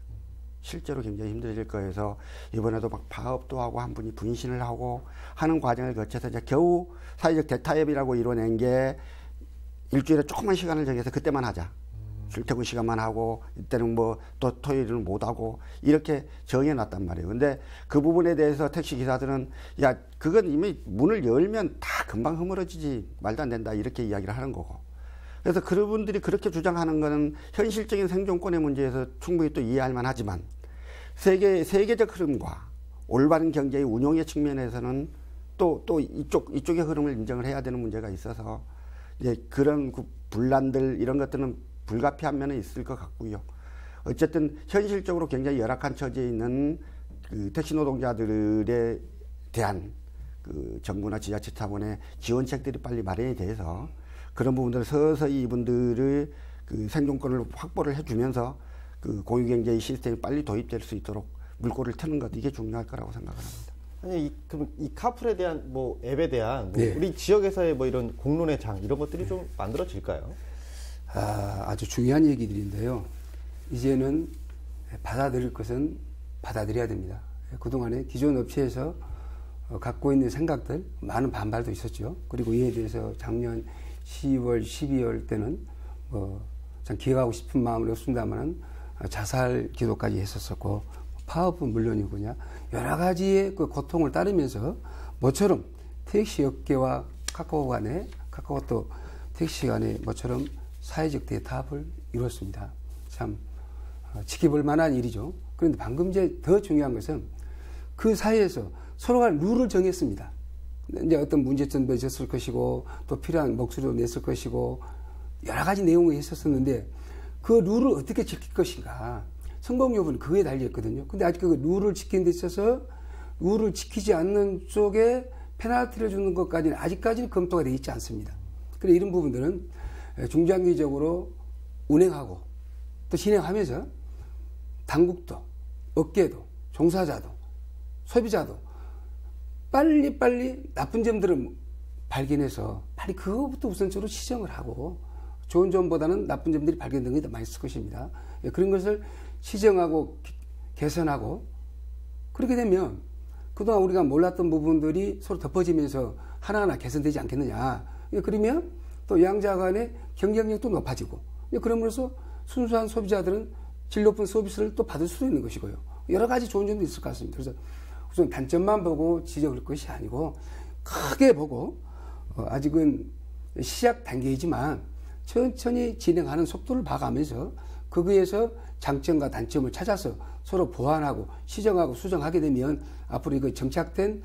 실제로 굉장히 힘들어질 거여서 이번에도 막 파업도 하고 한 분이 분신을 하고 하는 과정을 거쳐서 이제 겨우 사회적 대타협이라고 이뤄낸 게 일주일에 조금만 시간을 정해서 그때만 하자. 출퇴근 시간만 하고 이때는 뭐 또 토요일은 못 하고 이렇게 정해놨단 말이에요. 근데 그 부분에 대해서 택시 기사들은 야 그건 이미 문을 열면 다 금방 허물어지지 말도 안 된다 이렇게 이야기를 하는 거고. 그래서 그분들이 그렇게 주장하는 것은 현실적인 생존권의 문제에서 충분히 또 이해할 만하지만 세계적 흐름과 올바른 경제의 운용의 측면에서는 또 이쪽의 흐름을 인정을 해야 되는 문제가 있어서 이제 그런 분란들 이런 것들은 불가피한 면은 있을 것 같고요. 어쨌든 현실적으로 굉장히 열악한 처지에 있는 그 택시 노동자들에 대한 그 정부나 지자체 차원의 지원책들이 빨리 마련이 돼서 그런 부분들을 서서히 이분들의 그 생존권을 확보를 해주면서 그 공유경제의 시스템이 빨리 도입될 수 있도록 물꼬를 트는 것 이게 중요할 거라고 생각합니다. 아니 그럼 이 카풀에 대한 뭐 앱에 대한 뭐 네. 우리 지역에서의 뭐 이런 공론의 장 이런 것들이 좀 만들어질까요? 아주 중요한 얘기들인데요. 이제는 받아들일 것은 받아들여야 됩니다. 그동안에 기존 업체에서 갖고 있는 생각들 많은 반발도 있었죠. 그리고 이에 대해서 작년 10월, 12월 때는 참 기억하고 싶은 마음은 없습니다만 자살 기도까지 했었었고 파업은 물론이고냐 여러 가지의 그 고통을 따르면서 모처럼 택시 업계와 카카오 간에 카카오톡 택시 간에 모처럼 사회적 대타협을 이뤘습니다. 참 지켜볼 만한 일이죠. 그런데 방금 이제 더 중요한 것은 그 사이에서 서로가 룰을 정했습니다. 이제 어떤 문제점도 있었을 것이고 또 필요한 목소리도 냈을 것이고 여러 가지 내용이 있었었는데 그 룰을 어떻게 지킬 것인가 성공 여부는 그거에 달려있거든요. 근데 아직 그 룰을 지키는 데 있어서 룰을 지키지 않는 쪽에 페널티를 주는 것까지는 아직까지는 검토가 되어 있지 않습니다. 그래 이런 부분들은 중장기적으로 운행하고 또 진행하면서 당국도 업계도 종사자도 소비자도 빨리 나쁜 점들을 발견해서 빨리 그거부터 우선적으로 시정을 하고 좋은 점보다는 나쁜 점들이 발견된 게 더 많이 있을 것입니다. 그런 것을 시정하고 개선하고 그렇게 되면 그동안 우리가 몰랐던 부분들이 서로 덮어지면서 하나하나 개선되지 않겠느냐. 그러면 또 양자 간의 경쟁력도 높아지고 그럼으로써 순수한 소비자들은 질 높은 서비스를 또 받을 수도 있는 것이고요. 여러 가지 좋은 점도 있을 것 같습니다. 그래서 우선 단점만 보고 지적할 것이 아니고 크게 보고 아직은 시작 단계이지만 천천히 진행하는 속도를 봐가면서 거기에서 장점과 단점을 찾아서 서로 보완하고 시정하고 수정하게 되면 앞으로 이거 정착된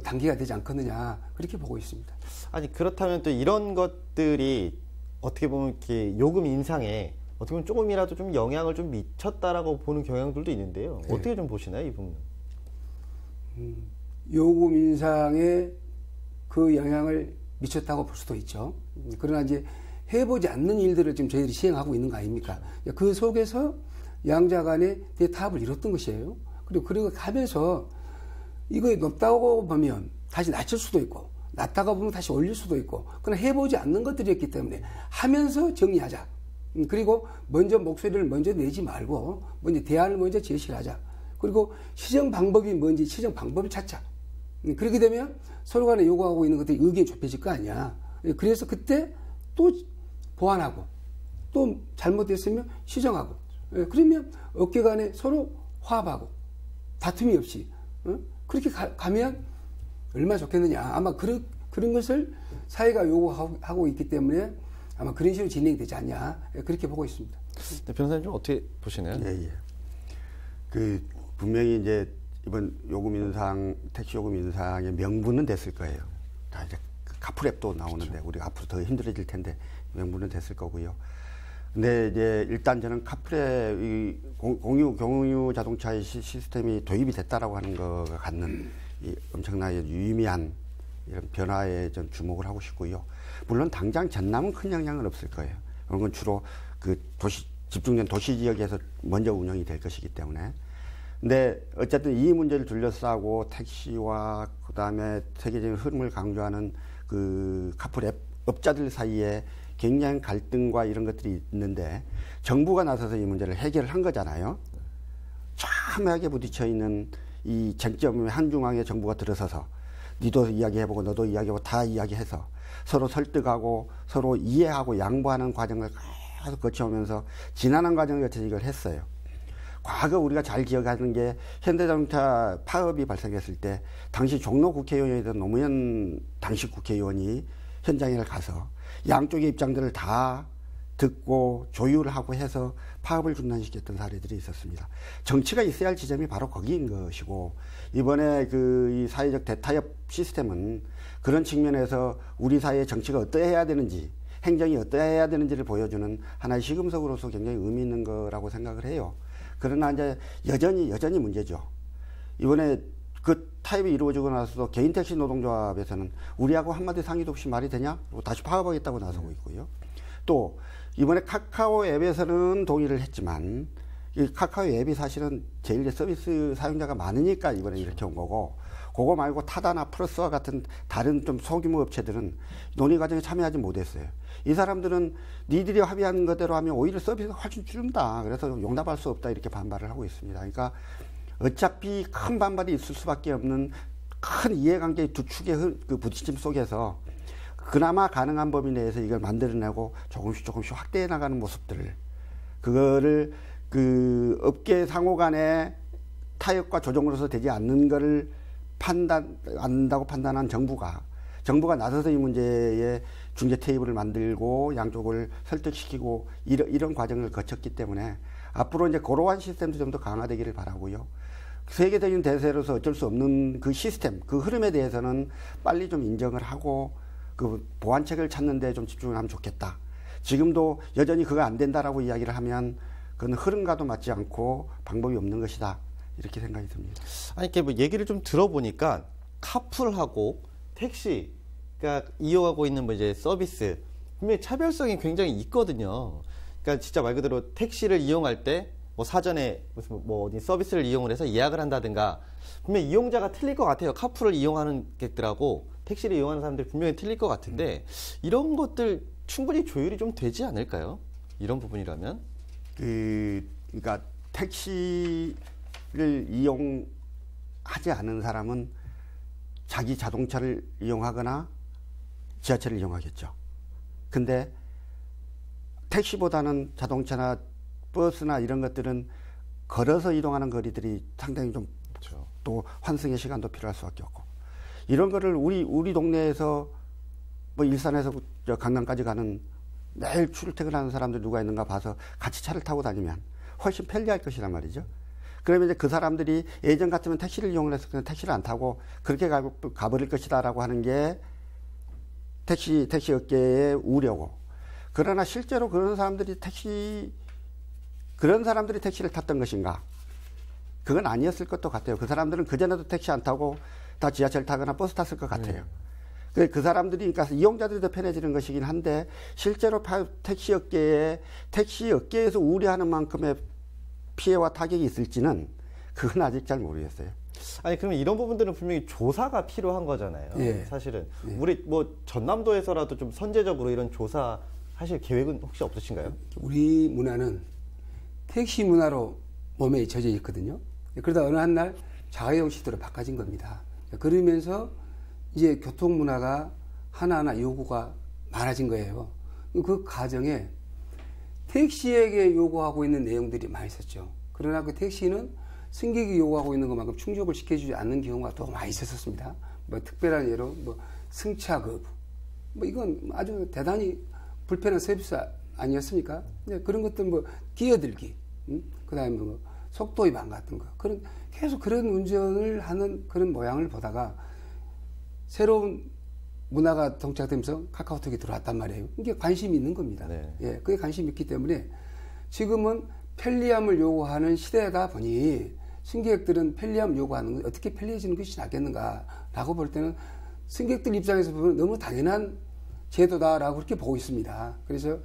단계가 되지 않겠느냐 그렇게 보고 있습니다. 아니 그렇다면 또 이런 것들이 어떻게 보면 이렇게 요금 인상에 어떻게 보면 조금이라도 좀 영향을 좀 미쳤다라고 보는 경향들도 있는데요. 네. 어떻게 좀 보시나요, 이 부분은? 요금 인상에 그 영향을 미쳤다고 볼 수도 있죠. 그러나 이제 해보지 않는 일들을 지금 저희들이 시행하고 있는 거 아닙니까? 그 속에서 양자 간의 대타협을 이뤘던 것이에요. 그리고 가면서 이거 높다고 보면 다시 낮출 수도 있고 낮다가 보면 다시 올릴 수도 있고 그러나 해보지 않는 것들이었기 때문에 하면서 정리하자. 그리고 먼저 목소리를 먼저 내지 말고 먼저 대안을 먼저 제시를 하자. 그리고 시정 방법이 뭔지 시정 방법을 찾자. 그렇게 되면 서로 간에 요구하고 있는 것들이 의견이 좁혀질 거 아니야. 그래서 그때 또 보완하고 또 잘못됐으면 시정하고 그러면 업계 간에 서로 화합하고 다툼이 없이 그렇게 가면 얼마나 좋겠느냐. 아마 그런 것을 사회가 요구하고 있기 때문에 아마 그런 식으로 진행되지 않냐. 그렇게 보고 있습니다. 네, 변호사님 좀 어떻게 보시나요? 예. 분명히 이제 이번 요금 인상, 택시 요금 인상의 명분은 됐을 거예요. 다 이제 카풀앱도 나오는데 그렇죠. 우리가 앞으로 더 힘들어질 텐데 명분은 됐을 거고요. 근데 이제 일단 저는 카풀앱 이 공유 자동차의 시스템이 도입이 됐다라고 하는 거가 갖는 이 엄청나게 유의미한 이런 변화에 좀 주목을 하고 싶고요. 물론 당장 전남은 큰 영향은 없을 거예요. 그런 건 주로 그 집중된 도시 지역에서 먼저 운영이 될 것이기 때문에. 근데 어쨌든 이 문제를 둘러싸고 택시와 그다음에 세계적인 흐름을 강조하는 그 카풀 업자들 사이에 굉장한 갈등과 이런 것들이 있는데 정부가 나서서 이 문제를 해결을 한 거잖아요. 첨예하게 부딪혀 있는 이 쟁점에 한중앙에 정부가 들어서서 니도 이야기해보고 너도 이야기해보고 다 이야기해서 서로 설득하고 서로 이해하고 양보하는 과정을 계속 거쳐오면서 지난한 과정을 거쳐서 이걸 했어요. 과거 우리가 잘 기억하는 게 현대자동차 파업이 발생했을 때 당시 종로 국회의원이던 노무현 당시 국회의원이 현장에 가서 양쪽의 입장들을 다 듣고 조율하고 해서 파업을 중단시켰던 사례들이 있었습니다. 정치가 있어야 할 지점이 바로 거기인 것이고 이번에 이 사회적 대타협 시스템은 그런 측면에서 우리 사회의 정치가 어떠해야 되는지 행정이 어떠해야 되는지를 보여주는 하나의 시금석으로서 굉장히 의미 있는 거라고 생각을 해요. 그러나 이제 여전히 문제죠. 이번에 그 타협이 이루어지고 나서도 개인 택시 노동조합에서는 우리하고 한마디 상의도 없이 말이 되냐? 다시 파업하겠다고 나서고 있고요. 또 이번에 카카오 앱에서는 동의를 했지만 이 카카오 앱이 사실은 제일 서비스 사용자가 많으니까 이번에 이렇게 온 거고, 그거 말고 타다나 플러스와 같은 다른 좀 소규모 업체들은 논의 과정에 참여하지 못했어요. 이 사람들은 니들이 합의한 것대로 하면 오히려 서비스가 훨씬 줄는다. 그래서 용납할 수 없다. 이렇게 반발을 하고 있습니다. 그러니까 어차피 큰 반발이 있을 수밖에 없는 큰 이해관계의 두 축의 그 부딪힘 속에서 그나마 가능한 범위 내에서 이걸 만들어내고 조금씩 확대해 나가는 모습들을, 그거를 그 업계 상호 간의 타협과 조정으로서 되지 않는 것을 안다고 판단한 정부가 나서서 이 문제에 중재 테이블을 만들고 양쪽을 설득시키고 이런 과정을 거쳤기 때문에 앞으로 이제 그러한 시스템도 좀 더 강화되기를 바라고요. 세계적인 대세로서 어쩔 수 없는 그 시스템, 그 흐름에 대해서는 빨리 좀 인정을 하고 그 보완책을 찾는 데 좀 집중을 하면 좋겠다. 지금도 여전히 그거 안 된다라고 이야기를 하면 그건 흐름과도 맞지 않고 방법이 없는 것이다. 이렇게 생각이 듭니다. 아니, 이렇게 뭐 얘기를 좀 들어보니까 카풀하고 택시가 이용하고 있는 뭐 이제 서비스 분명히 차별성이 굉장히 있거든요. 그러니까 진짜 말 그대로 택시를 이용할 때 뭐 사전에 무슨 뭐 어디 서비스를 이용을 해서 예약을 한다든가 분명히 이용자가 틀릴 것 같아요. 카풀을 이용하는 객들하고 택시를 이용하는 사람들이 분명히 틀릴 것 같은데 이런 것들 충분히 조율이 좀 되지 않을까요? 이런 부분이라면? 그러니까 택시를 이용하지 않은 사람은 자기 자동차를 이용하거나 지하철을 이용하겠죠. 근데 택시보다는 자동차나 버스나 이런 것들은 걸어서 이동하는 거리들이 상당히 좀 또 환승의 시간도 필요할 수밖에 없고, 이런 거를 우리 동네에서 뭐 일산에서 강남까지 가는 매일 출퇴근하는 사람들 누가 있는가 봐서 같이 차를 타고 다니면 훨씬 편리할 것이란 말이죠. 그러면 이제 그 사람들이 예전 같으면 택시를 이용을 해서 그냥 택시를 안 타고 그렇게 가버릴 것이다라고 하는 게 택시 업계의 우려고. 그러나 실제로 그런 사람들이 택시를 탔던 것인가? 그건 아니었을 것도 같아요. 그 사람들은 그전에도 택시 안 타고 다 지하철 타거나 버스 탔을 것 같아요. 그 사람들이, 그러니까 이용자들이 더 편해지는 것이긴 한데, 실제로 택시 업계에서 우려하는 만큼의 피해와 타격이 있을지는 그건 아직 잘 모르겠어요. 아니, 그러면 이런 부분들은 분명히 조사가 필요한 거잖아요. 예. 사실은. 예. 우리 뭐 전남도에서라도 좀 선제적으로 이런 조사 하실 계획은 혹시 없으신가요? 우리 문화는 택시 문화로 몸에 젖어 있거든요. 그러다 어느 한 날 자가용 시대로 바꿔진 겁니다. 그러면서 이제 교통 문화가 하나하나 요구가 많아진 거예요. 그 과정에 택시에게 요구하고 있는 내용들이 많이 있었죠. 그러나 그 택시는 승객이 요구하고 있는 것만큼 충족을 시켜주지 않는 경우가 또 많이 있었습니다. 뭐 특별한 예로 뭐 승차 거부, 뭐 이건 아주 대단히 불편한 서비스 아니었습니까? 그런 것들 뭐 끼어들기, 그다음에 뭐 속도 위반 같은 거, 계속 그런 운전을 하는 그런 모양을 보다가 새로운 문화가 정착되면서 카카오톡이 들어왔단 말이에요. 이게 관심이 있는 겁니다. 네. 예, 그게 관심이 있기 때문에 지금은 편리함을 요구하는 시대다 보니 승객들은 편리함을 요구하는 것, 어떻게 편리해지는 것이 낫겠는가라고 볼 때는 승객들 입장에서 보면 너무 당연한 제도다라고 그렇게 보고 있습니다. 그래서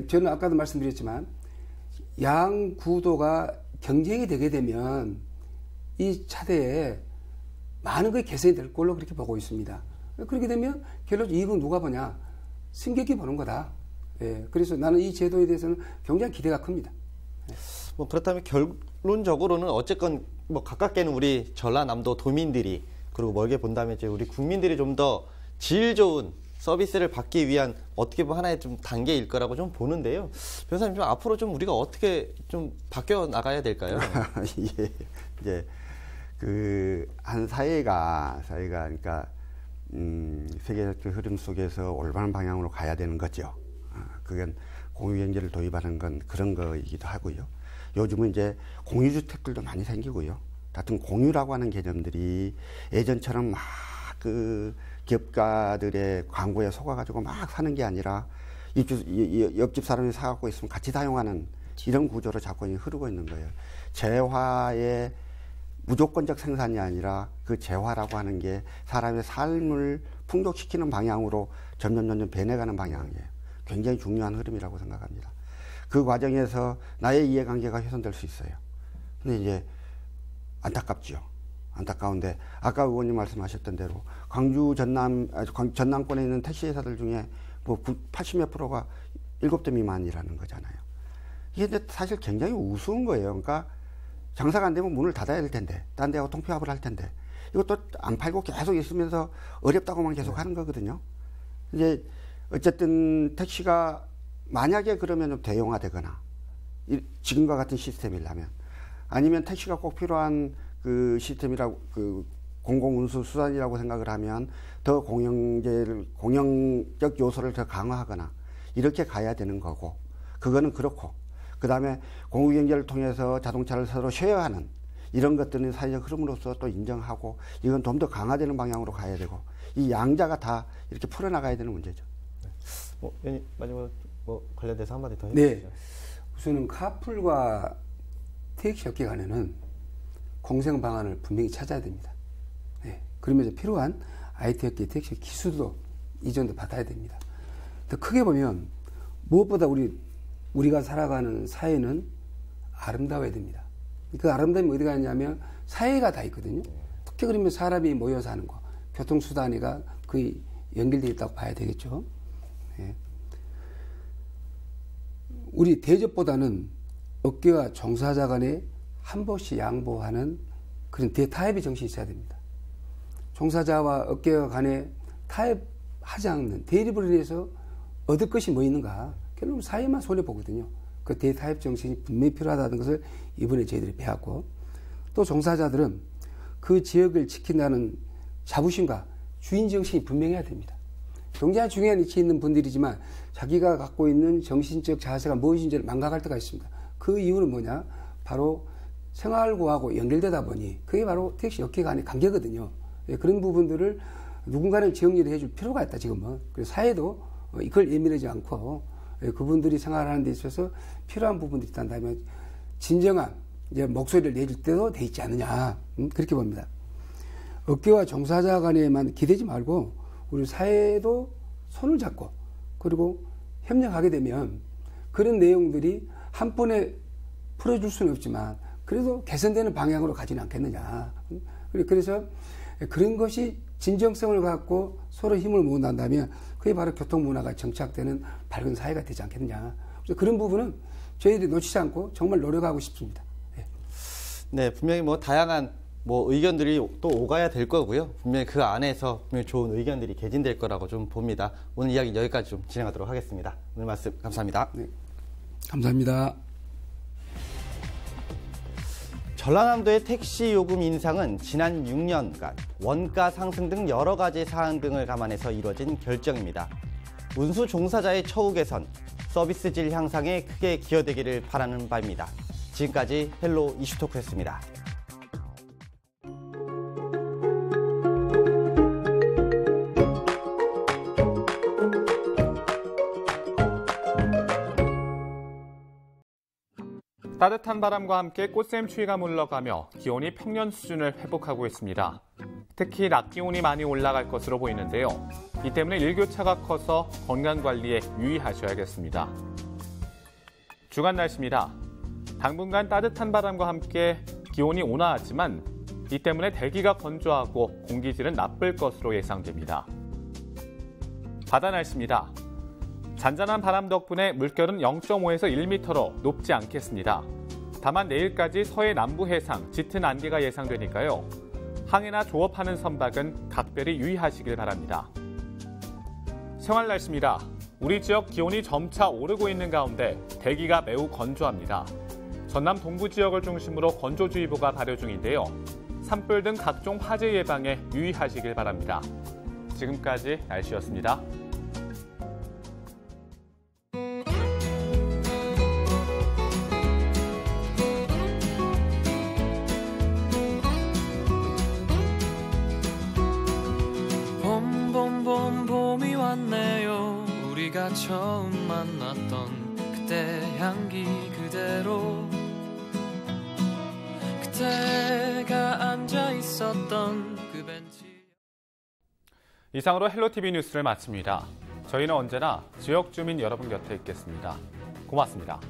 저는 아까도 말씀드렸지만 양 구도가 경쟁이 되게 되면 이 차대에 많은 것이 개선이 될 걸로 그렇게 보고 있습니다. 그렇게 되면 결론 이익은 누가 보냐? 승객이 보는 거다. 예, 그래서 나는 이 제도에 대해서는 굉장히 기대가 큽니다. 뭐 그렇다면 결론적으로는 어쨌건 뭐 가깝게는 우리 전라남도 도민들이, 그리고 멀게 본다면 이제 우리 국민들이 좀 더 질 좋은 서비스를 받기 위한 어떻게 보면 하나의 좀 단계일 거라고 좀 보는데요. 변호사님, 좀 앞으로 좀 우리가 어떻게 좀 바뀌어 나가야 될까요? 예, 이제 그 한 사회가 그러니까 세계적 흐름 속에서 올바른 방향으로 가야 되는 거죠. 그건 공유경제를 도입하는 건 그런 거이기도 하고요. 요즘은 이제 공유주택들도 많이 생기고요. 하여튼 공유라고 하는 개념들이 예전처럼 막 그 기업가들의 광고에 속아가지고 막 사는 게 아니라 옆집 사람이 사갖고 있으면 같이 사용하는 이런 구조로 자꾸 흐르고 있는 거예요. 재화의 무조건적 생산이 아니라 그 재화라고 하는 게 사람의 삶을 풍족시키는 방향으로 점점 변해가는 방향이에요. 굉장히 중요한 흐름이라고 생각합니다. 그 과정에서 나의 이해관계가 훼손될 수 있어요. 근데 이제 안타깝죠. 안타까운데 아까 의원님 말씀하셨던 대로 광주 전남권에 있는 택시 회사들 중에 뭐 80몇 프로가 7대 미만이라는 거잖아요. 이게 사실 굉장히 우스운 거예요. 그러니까 장사가 안 되면 문을 닫아야 될 텐데, 딴 데하고 통폐합을 할 텐데, 이것도 안 팔고 계속 있으면서 어렵다고만 계속 하는 거거든요. 이제 어쨌든 택시가 만약에 그러면 좀 대형화되거나 지금과 같은 시스템이라면, 아니면 택시가 꼭 필요한 그 시스템이라고, 그 공공운수 수단이라고 생각을 하면 더 공영적 요소를 더 강화하거나 이렇게 가야 되는 거고, 그거는 그렇고, 그 다음에 공유경제를 통해서 자동차를 서로 쉐어하는 이런 것들은 사회적 흐름으로서 또 인정하고, 이건 좀 더 강화되는 방향으로 가야 되고, 이 양자가 다 이렇게 풀어나가야 되는 문제죠. 마지막으로 뭐 관련돼서 한마디 더 해주시죠. 네. 우선은 카풀과 택시 업계 간에는 공생 방안을 분명히 찾아야 됩니다. 네. 그러면서 필요한 IT 업계 택시 기술도 이전도 받아야 됩니다. 더 크게 보면 무엇보다 우리가 살아가는 사회는 아름다워야 됩니다. 그 아름다움이 어디 가냐면 사회가 다 있거든요. 특히 그러면 사람이 모여 사는 거, 교통수단이가 거의 연결되어 있다고 봐야 되겠죠. 네. 우리 대접보다는 업계와 종사자 간에 한 번씩 양보하는 그런 대타협의 정신이 있어야 됩니다. 종사자와 업계와 간에 타협하지 않는 대립을 위해서 얻을 것이 뭐 있는가? 결국은 사회만 손해보거든요. 그 대타협 정신이 분명히 필요하다는 것을 이번에 저희들이 배웠고, 또 종사자들은 그 지역을 지킨다는 자부심과 주인 정신이 분명해야 됩니다. 굉장히 중요한 위치에 있는 분들이지만 자기가 갖고 있는 정신적 자세가 무엇인지를 망각할 때가 있습니다. 그 이유는 뭐냐? 바로 생활고하고 연결되다 보니 그게 바로 택시 업계 간의 관계거든요. 그런 부분들을 누군가는 정리를 해줄 필요가 있다, 지금은. 그래서 사회도 이걸 예민하지 않고 그분들이 생활하는 데 있어서 필요한 부분들이 있다면 진정한 이제 목소리를 내줄 때도 돼 있지 않느냐, 그렇게 봅니다. 업계와 종사자 간에만 기대지 말고 우리 사회도 손을 잡고 그리고 협력하게 되면 그런 내용들이 한 번에 풀어줄 수는 없지만 그래도 개선되는 방향으로 가지는 않겠느냐. 그래서 그런 것이 진정성을 갖고 서로 힘을 모은다면 그게 바로 교통문화가 정착되는 밝은 사회가 되지 않겠느냐. 그래서 그런 부분은 저희들이 놓치지 않고 정말 노력하고 싶습니다. 네, 분명히 뭐 다양한 의견들이 또 오가야 될 거고요. 분명히 그 안에서 분명히 좋은 의견들이 개진될 거라고 좀 봅니다. 오늘 이야기 여기까지 좀 진행하도록 하겠습니다. 오늘 말씀 감사합니다. 네, 감사합니다. 전라남도의 택시 요금 인상은 지난 6년간 원가 상승 등 여러 가지 사안 등을 감안해서 이루어진 결정입니다. 운수 종사자의 처우 개선, 서비스 질 향상에 크게 기여되기를 바라는 바입니다. 지금까지 헬로 이슈토크였습니다. 따뜻한 바람과 함께 꽃샘 추위가 물러가며 기온이 평년 수준을 회복하고 있습니다. 특히 낮 기온이 많이 올라갈 것으로 보이는데요. 이 때문에 일교차가 커서 건강관리에 유의하셔야겠습니다. 주간 날씨입니다. 당분간 따뜻한 바람과 함께 기온이 온화하지만 이 때문에 대기가 건조하고 공기질은 나쁠 것으로 예상됩니다. 바다 날씨입니다. 잔잔한 바람 덕분에 물결은 0.5에서 1m로 높지 않겠습니다. 다만 내일까지 서해 남부 해상 짙은 안개가 예상되니까요. 항해나 조업하는 선박은 각별히 유의하시길 바랍니다. 생활 날씨입니다. 우리 지역 기온이 점차 오르고 있는 가운데 대기가 매우 건조합니다. 전남 동부 지역을 중심으로 건조주의보가 발효 중인데요. 산불 등 각종 화재 예방에 유의하시길 바랍니다. 지금까지 날씨였습니다. 봄이 왔네요. 우리가 처음 만났던 그때 향기 그대로, 그때가 앉아 있었던 그 벤치. 이상으로 헬로티비 뉴스를 마칩니다. 저희는 언제나 지역 주민 여러분 곁에 있겠습니다. 고맙습니다.